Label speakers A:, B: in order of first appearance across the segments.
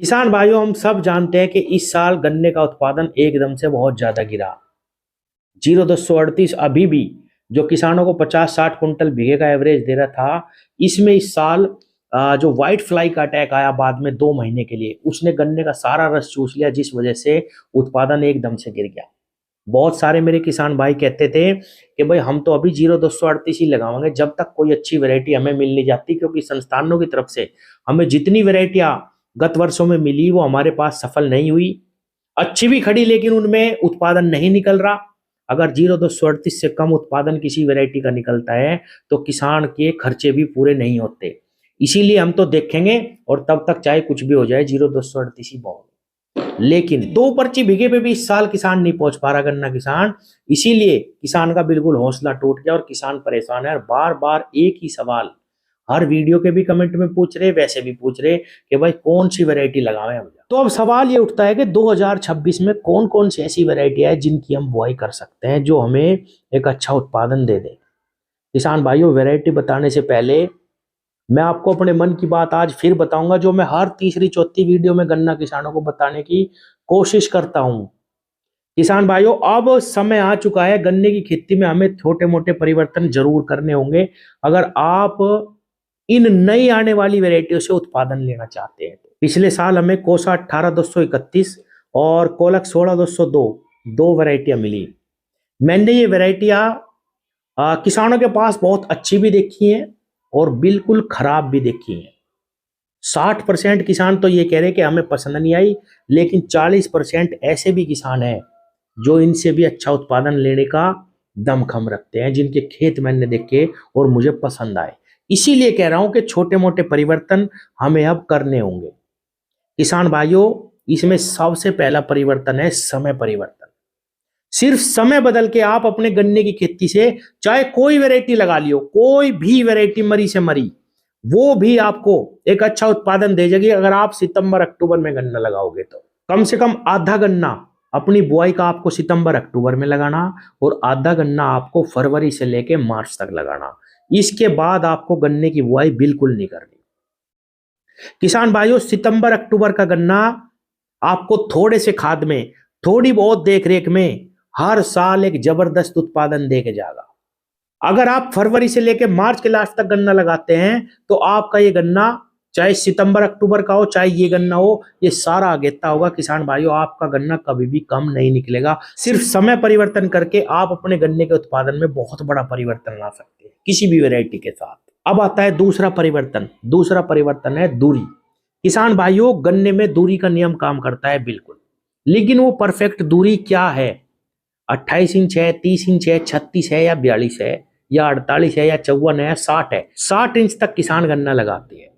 A: किसान भाइयों, हम सब जानते हैं कि इस साल गन्ने का उत्पादन एकदम से बहुत ज्यादा गिरा। 0,238 अभी भी जो किसानों को 50-60 कुंटल बीघे का एवरेज दे रहा था, इसमें इस साल जो व्हाइट फ्लाई का अटैक आया बाद में 2 महीने के लिए, उसने गन्ने का सारा रस चूस लिया, जिस वजह से उत्पादन एकदम से गिर गया। बहुत सारे मेरे किसान भाई कहते थे कि भाई हम तो अभी 0,238 ही लगावांगे जब तक कोई अच्छी वैरायटी हमें मिल नहीं जाती, क्योंकि संस्थानों की तरफ से हमें जितनी वैरायटियां गत वर्षों में मिली वो हमारे पास सफल नहीं हुई। अच्छी भी खड़ी लेकिन उनमें उत्पादन नहीं निकल रहा। अगर 0,238 से कम उत्पादन किसी वैरायटी का निकलता है तो किसान के खर्चे भी पूरे नहीं होते। इसीलिए हम तो देखेंगे, और तब तक चाहे कुछ भी हो जाए 0,238 ही बहुत। लेकिन 2 पर्ची भीगे पे भी इस साल किसान नहीं पहुंच पा रहा, गन्ना किसान। इसीलिए किसान का बिल्कुल हौसला टूट गया और किसान परेशान है। और बार बार एक ही सवाल हर वीडियो के भी कमेंट में पूछ रहे, वैसे भी पूछ रहे कि भाई कौन सी वैरायटी लगावें हम। तो अब सवाल ये उठता है कि 2026 में कौन कौन सी ऐसी वैरायटी है जिनकी हम बुआई कर सकते हैं जो हमें एक अच्छा उत्पादन दे दे। किसान भाइयों, वैरायटी बताने से पहले मैं आपको अपने मन की बात आज फिर बताऊंगा, जो मैं हर तीसरी चौथी वीडियो में गन्ना किसानों को बताने की कोशिश करता हूं। किसान भाइयों, अब समय आ चुका है, गन्ने की खेती में हमें छोटे मोटे परिवर्तन जरूर करने होंगे अगर आप इन नई आने वाली वैरायटियों से उत्पादन लेना चाहते हैं। पिछले साल हमें कोसा 18,231 और कोलक 16,202 दो वैरायटियां मिली। मैंने ये वैरायटियां किसानों के पास बहुत अच्छी भी देखी हैं और बिल्कुल खराब भी देखी हैं। 60% किसान तो ये कह रहे कि हमें पसंद नहीं आई, लेकिन 40% ऐसे भी किसान हैं जो इनसे भी अच्छा उत्पादन लेने का दमखम रखते हैं, जिनके खेत मैंने देखे और मुझे पसंद आए। इसीलिए कह रहा हूं कि छोटे मोटे परिवर्तन हमें अब करने होंगे। किसान भाइयों, इसमें सबसे पहला परिवर्तन है समय परिवर्तन। सिर्फ समय बदल के आप अपने गन्ने की खेती से चाहे कोई वैरायटी लगा लियो, कोई भी वैरायटी मरी से मरी, वो भी आपको एक अच्छा उत्पादन दे जाएगी। अगर आप सितंबर अक्टूबर में गन्ना लगाओगे तो कम से कम आधा गन्ना अपनी बुआई का आपको सितंबर अक्टूबर में लगाना और आधा गन्ना आपको फरवरी से लेके मार्च तक लगाना। इसके बाद आपको गन्ने की बुआई बिल्कुल नहीं करनी। किसान भाइयों, सितंबर अक्टूबर का गन्ना आपको थोड़े से खाद में, थोड़ी बहुत देख रेख में हर साल एक जबरदस्त उत्पादन दे के जाएगा। अगर आप फरवरी से लेकर मार्च के लास्ट तक गन्ना लगाते हैं तो आपका ये गन्ना, चाहे सितंबर अक्टूबर का हो चाहे ये गन्ना हो, ये सारा अगेता होगा। किसान भाइयों, आपका गन्ना कभी भी कम नहीं निकलेगा। सिर्फ समय परिवर्तन करके आप अपने गन्ने के उत्पादन में बहुत बड़ा परिवर्तन ला सकते हैं किसी भी वैरायटी के साथ। अब आता है दूसरा परिवर्तन। दूसरा परिवर्तन है दूरी। किसान भाइयों, गन्ने में दूरी का नियम काम करता है बिल्कुल, लेकिन वो परफेक्ट दूरी क्या है? 28 इंच है, 30 इंच है, 36 है या 42 है या 48 है या 54 है या 60 है? 60 इंच तक किसान गन्ना लगाते हैं।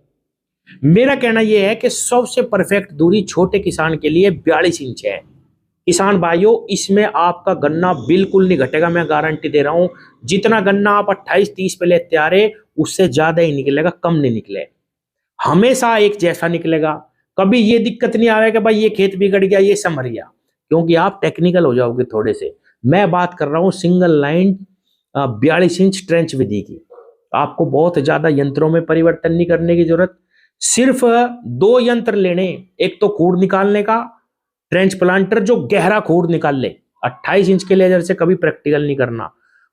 A: मेरा कहना यह है कि सबसे परफेक्ट दूरी छोटे किसान के लिए 42 इंच है। किसान भाइयों, इसमें आपका गन्ना बिल्कुल नहीं घटेगा, मैं गारंटी दे रहा हूं। जितना गन्ना आप 28-30 पे लेते आ रहे, उससे ज्यादा ही निकलेगा, कम नहीं निकले। हमेशा एक जैसा निकलेगा। कभी ये दिक्कत नहीं आएगा कि भाई ये खेत बिगड़ गया, ये समर गया, क्योंकि आप टेक्निकल हो जाओगे थोड़े से। मैं बात कर रहा हूं सिंगल लाइन 42 इंच ट्रेंच विधि की। आपको बहुत ज्यादा यंत्रों में परिवर्तन नहीं करने की जरूरत। सिर्फ 2 यंत्र लेने, एक तो खूड़ निकालने का, ट्रेंच प्लांटर जो गहरा खूड़ निकाल ले। 28 इंच के लेजर से कभी प्रैक्टिकल नहीं करना।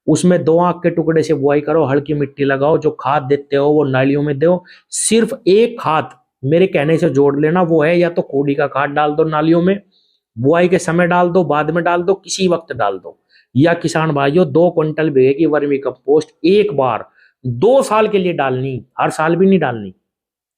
A: उसमें 2 आंख के टुकड़े से बुआई करो, हल्की मिट्टी लगाओ, जो खाद देते हो वो नालियों में दो। सिर्फ एक खाद मेरे कहने से जोड़ लेना, वो है या तो कोड़ी का खाद डाल दो नालियों में, बुआई के समय डाल दो, बाद में डाल दो, किसी वक्त डाल दो। या किसान भाइयों, 2 क्विंटल बीघे की वर्मी कंपोस्ट एक बार 2 साल के लिए डालनी, हर साल भी नहीं डालनी,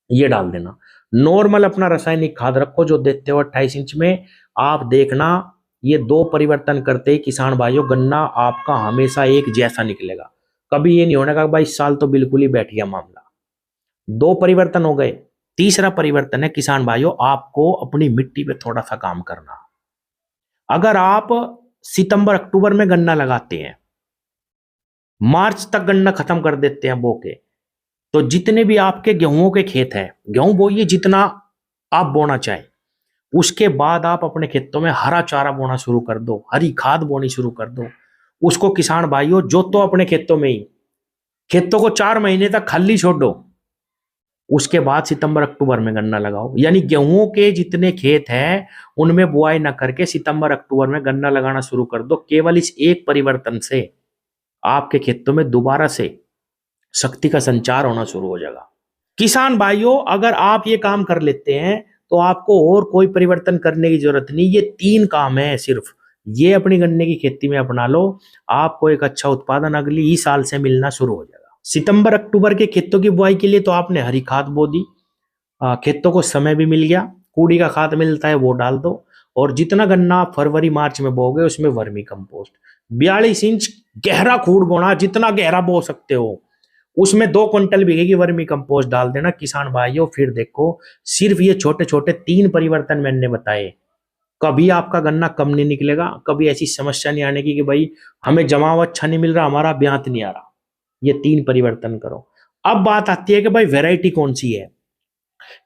A: ये डाल देना। नॉर्मल अपना रासायनिक खाद रखो जो देते हो 28 इंच में। आप देखना, ये 2 परिवर्तन करते ही किसान भाइयों गन्ना आपका हमेशा एक जैसा निकलेगा। कभी ये नहीं होने का भाई इस साल तो बिल्कुल ही बैठ गया मामला। 2 परिवर्तन हो गए। तीसरा परिवर्तन है किसान भाइयों, आपको अपनी मिट्टी पे थोड़ा सा काम करना। अगर आप सितंबर अक्टूबर में गन्ना लगाते हैं, मार्च तक गन्ना खत्म कर देते हैं बो के, तो जितने भी आपके गेहूं के खेत हैं, गेहूं बोइए जितना आप बोना चाहे। उसके बाद आप अपने खेतों में हरा चारा बोना शुरू कर दो, हरी खाद बोनी शुरू कर दो। उसको किसान भाइयों जो तो अपने खेतों में ही, खेतों को 4 महीने तक खाली छोड़ दो। उसके बाद सितंबर अक्टूबर में गन्ना लगाओ। यानी गेहूं के जितने खेत हैं उनमें बुआई न करके सितंबर अक्टूबर में गन्ना लगाना शुरू कर दो। केवल इस एक परिवर्तन से आपके खेतों में दोबारा से शक्ति का संचार होना शुरू हो जाएगा। किसान भाइयों, अगर आप ये काम कर लेते हैं तो आपको और कोई परिवर्तन करने की जरूरत नहीं। ये 3 काम है सिर्फ, ये अपनी गन्ने की खेती में अपना लो, आपको एक अच्छा उत्पादन अगली ही साल से मिलना शुरू हो जाएगा। सितंबर अक्टूबर के खेतों की बुआई के लिए तो आपने हरी खाद बो दी, खेतों को समय भी मिल गया, कूड़ी का खाद मिलता है वो डाल दो, और जितना गन्ना आप फरवरी मार्च में बोगे उसमें वर्मी कंपोस्ट 42 इंच गहरा खूड़ बोना, जितना गहरा बो सकते हो उसमें 2 क्विंटल बिकेगी वर्मी कंपोस्ट डाल देना किसान भाइयों। फिर देखो, सिर्फ ये छोटे छोटे 3 परिवर्तन मैंने बताए, कभी आपका गन्ना कम नहीं निकलेगा, कभी ऐसी समस्या नहीं आने की कि भाई हमें जमाव अच्छा नहीं मिल रहा, हमारा ब्यात नहीं आ रहा। ये 3 परिवर्तन करो। अब बात आती है कि भाई वैरायटी कौन सी है।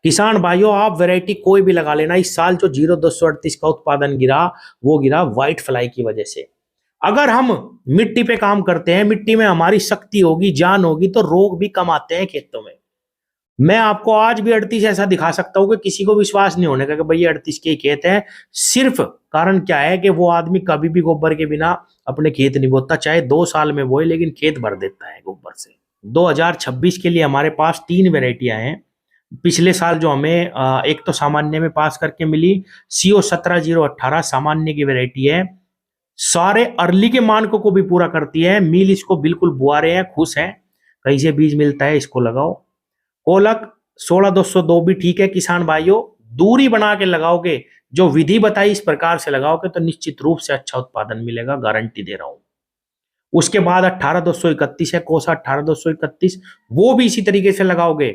A: किसान भाइयों, आप वैरायटी कोई भी लगा लेना। इस साल जो 0238 का उत्पादन गिरा वो गिरा व्हाइट फ्लाई की वजह से। अगर हम मिट्टी पे काम करते हैं, मिट्टी में हमारी शक्ति होगी, जान होगी, तो रोग भी कम आते हैं खेतों में। मैं आपको आज भी 38 ऐसा दिखा सकता हूं कि किसी को विश्वास नहीं होने का कि भाई ये 38 के खेत है। सिर्फ कारण क्या है कि वो आदमी कभी भी गोबर के बिना अपने खेत नहीं बोता, चाहे 2 साल में बोए लेकिन खेत भर देता है गोबर से। 2026 के लिए हमारे पास 3 वेराइटियां हैं। पिछले साल जो हमें एक तो सामान्य में पास करके मिली, CO 17018 सामान्य की वेराइटी है, सारे अर्ली के मानकों को भी पूरा करती है। मिल इसको बिल्कुल बुआ रहे हैं, खुश हैं, कहीं से बीज मिलता है इसको लगाओ। कोलक 16202 भी ठीक है किसान भाइयों, दूरी बना के लगाओगे, जो विधि बताई इस प्रकार से लगाओगे तो निश्चित रूप से अच्छा उत्पादन मिलेगा, गारंटी दे रहा हूं। उसके बाद 18231 है, कोसा 18231, वो भी इसी तरीके से लगाओगे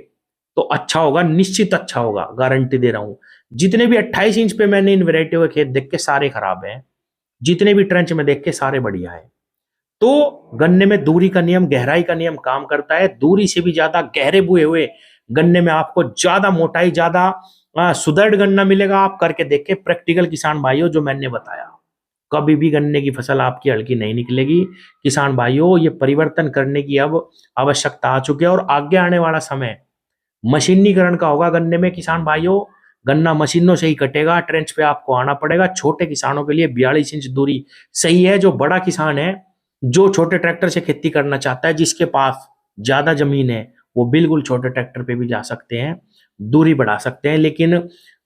A: तो अच्छा होगा, निश्चित अच्छा होगा, गारंटी दे रहा हूं। जितने भी 28 इंच पे मैंने इन वेराइटियों के खेत देख के सारे खराब हैं, जितने भी ट्रेंच में देख के सारे बढ़िया है। तो गन्ने में दूरी का नियम, गहराई का नियम काम करता है। दूरी से भी ज्यादा गहरे बुए हुए गन्ने में आपको ज्यादा मोटाई, ज्यादा सुदृढ़ गन्ना मिलेगा। आप करके देख के प्रैक्टिकल किसान भाइयों, जो मैंने बताया, कभी भी गन्ने की फसल आपकी हल्की नहीं निकलेगी। किसान भाइयों, ये परिवर्तन करने की अब आवश्यकता आ चुकी है और आगे आने वाला समय मशीनीकरण का होगा गन्ने में। किसान भाइयों, गन्ना मशीनों से ही कटेगा, ट्रेंच पे आपको आना पड़ेगा। छोटे किसानों के लिए 42 इंच दूरी सही है। जो बड़ा किसान है, जो छोटे ट्रैक्टर से खेती करना चाहता है, जिसके पास ज्यादा जमीन है, वो बिल्कुल छोटे ट्रैक्टर पे भी जा सकते हैं, दूरी बढ़ा सकते हैं। लेकिन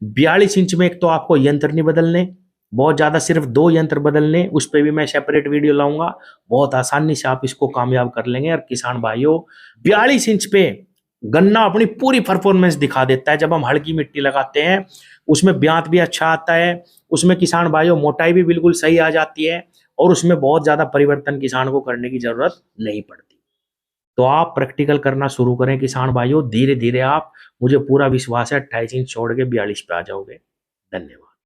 A: 42 इंच में एक तो आपको यंत्र नहीं बदलने, बहुत ज्यादा, सिर्फ 2 यंत्र बदलने, उस पर भी मैं सेपरेट वीडियो लाऊंगा, बहुत आसानी से आप इसको कामयाब कर लेंगे। और किसान भाइयों, 42 इंच पे गन्ना अपनी पूरी परफॉर्मेंस दिखा देता है। जब हम हल्की मिट्टी लगाते हैं उसमें ब्यात भी अच्छा आता है, उसमें किसान भाइयों मोटाई भी बिल्कुल सही आ जाती है, और उसमें बहुत ज्यादा परिवर्तन किसान को करने की जरूरत नहीं पड़ती। तो आप प्रैक्टिकल करना शुरू करें किसान भाइयों, धीरे धीरे आप, मुझे पूरा विश्वास है 28 इंच छोड़ के 42 पे आ जाओगे। धन्यवाद।